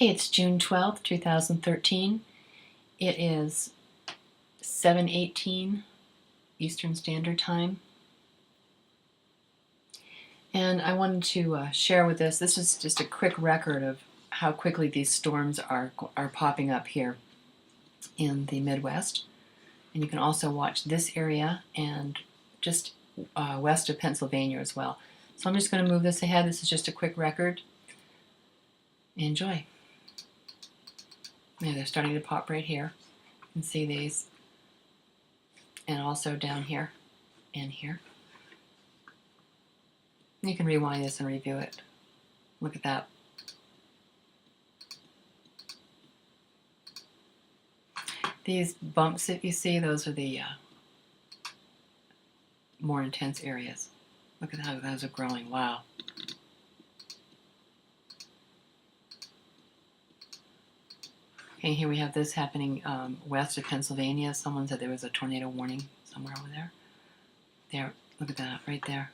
Hey, it's June 12th, 2013. It is 7:18 Eastern Standard Time. And I wanted to share with this is just a quick record of how quickly these storms are popping up here in the Midwest. And you can also watch this area and just west of Pennsylvania as well. So I'm just going to move this ahead. This is just a quick record. Enjoy. Yeah, they're starting to pop right here. You can see these. And also down here and here. You can rewind this and review it. Look at that. These bumps that you see, those are the more intense areas. Look at how those are growing. Wow. Okay, here we have this happening west of Pennsylvania. Someone said there was a tornado warning somewhere over there. There, look at that, right there.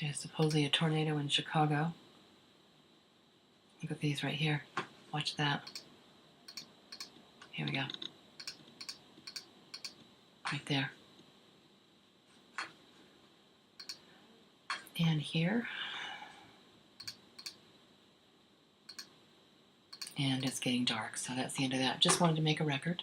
There's supposedly a tornado in Chicago. Look at these right here. Watch that. Here we go. Right there. And here. And it's getting dark, so that's the end of that. Just wanted to make a record.